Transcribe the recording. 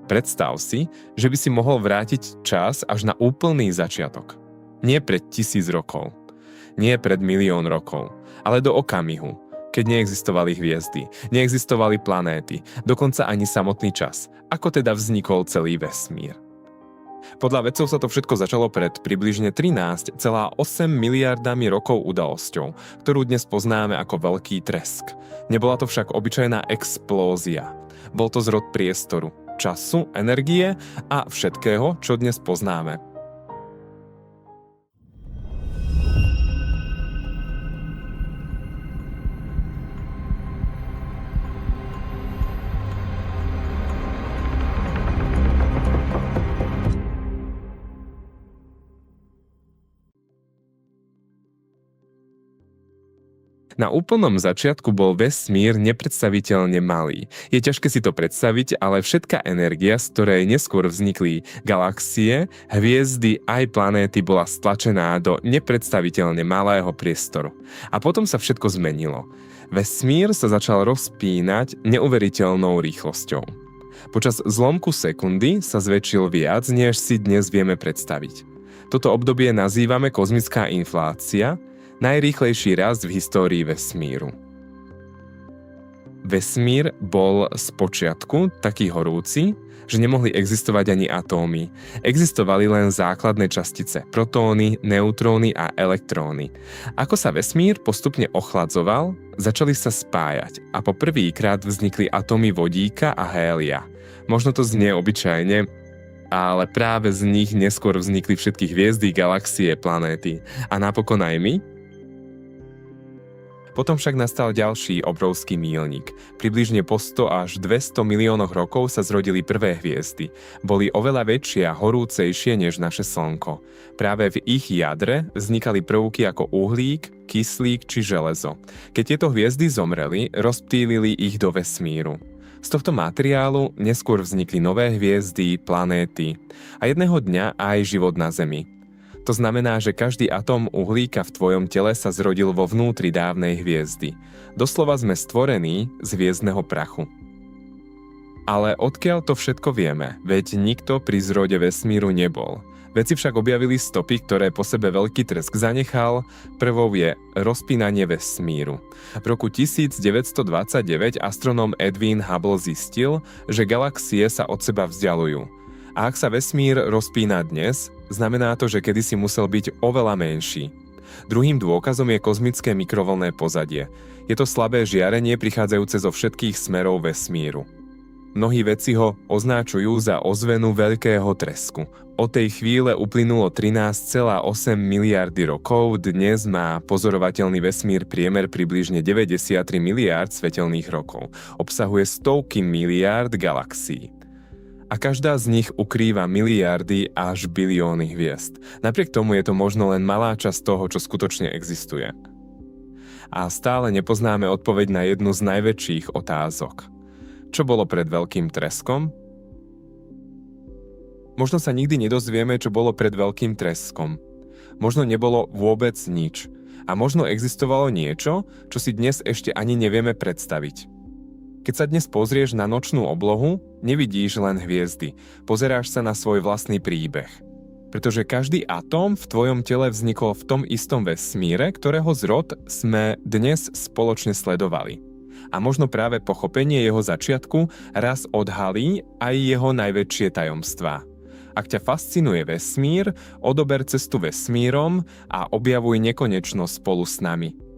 Predstav si, že by si mohol vrátiť čas až na úplný začiatok. Nie pred 1000 rokov, nie pred 1 000 000 rokov, ale do okamihu, keď neexistovali hviezdy, neexistovali planéty, dokonca ani samotný čas. Ako teda vznikol celý vesmír? Podľa vedcov sa to všetko začalo pred približne 13,8 miliardami rokov udalosťou, ktorú dnes poznáme ako Veľký tresk. Nebola to však obyčajná explózia. Bol to zrod priestoru, času, energie a všetkého, čo dnes poznáme. Na úplnom začiatku bol vesmír nepredstaviteľne malý. Je ťažké si to predstaviť, ale všetká energia, z ktorej neskôr vznikli galaxie, hviezdy aj planéty, bola stlačená do nepredstaviteľne malého priestoru. A potom sa všetko zmenilo. Vesmír sa začal rozpínať neuveriteľnou rýchlosťou. Počas zlomku sekundy sa zväčšil viac, než si dnes vieme predstaviť. Toto obdobie nazývame kozmická inflácia, najrýchlejší rast v histórii vesmíru. Vesmír bol spočiatku taký horúci, že nemohli existovať ani atómy. Existovali len základné častice, protóny, neutróny a elektróny. Ako sa vesmír postupne ochladzoval, začali sa spájať a po prvýkrát vznikli atómy vodíka a hélia. Možno to znie obyčajne, ale práve z nich neskôr vznikli všetky hviezdy, galaxie, planéty. A napokon aj my? Potom však nastal ďalší obrovský míľnik. Približne po 100 až 200 miliónoch rokov sa zrodili prvé hviezdy. Boli oveľa väčšie a horúcejšie než naše Slnko. Práve v ich jadre vznikali prvky ako uhlík, kyslík či železo. Keď tieto hviezdy zomreli, rozptýlili ich do vesmíru. Z tohto materiálu neskôr vznikli nové hviezdy, planéty a jedného dňa aj život na Zemi. To znamená, že každý atóm uhlíka v tvojom tele sa zrodil vo vnútri dávnej hviezdy. Doslova sme stvorení z hviezdneho prachu. Ale odkiaľ to všetko vieme? Veď nikto pri zrode vesmíru nebol. Vedci však objavili stopy, ktoré po sebe Veľký tresk zanechal. Prvou je rozpínanie vesmíru. V roku 1929 astronóm Edwin Hubble zistil, že galaxie sa od seba vzdialujú. A ak sa vesmír rozpína dnes, znamená to, že kedysi musel byť oveľa menší. Druhým dôkazom je kozmické mikrovlnné pozadie. Je to slabé žiarenie prichádzajúce zo všetkých smerov vesmíru. Mnohí vedci ho označujú za ozvenu Veľkého tresku. Od tej chvíle uplynulo 13,8 miliardy rokov, dnes má pozorovateľný vesmír priemer približne 93 miliárd svetelných rokov. Obsahuje stovky miliárd galaxií. A každá z nich ukrýva miliardy až bilióny hviezd. Napriek tomu je to možno len malá časť toho, čo skutočne existuje. A stále nepoznáme odpoveď na jednu z najväčších otázok. Čo bolo pred Veľkým treskom? Možno sa nikdy nedozvieme, čo bolo pred Veľkým treskom. Možno nebolo vôbec nič. A možno existovalo niečo, čo si dnes ešte ani nevieme predstaviť. Keď sa dnes pozrieš na nočnú oblohu, nevidíš len hviezdy, pozeráš sa na svoj vlastný príbeh. Pretože každý atóm v tvojom tele vznikol v tom istom vesmíre, ktorého zrod sme dnes spoločne sledovali. A možno práve pochopenie jeho začiatku raz odhalí aj jeho najväčšie tajomstvá. Ak ťa fascinuje vesmír, odober cestu vesmírom a objavuj nekonečno spolu s nami.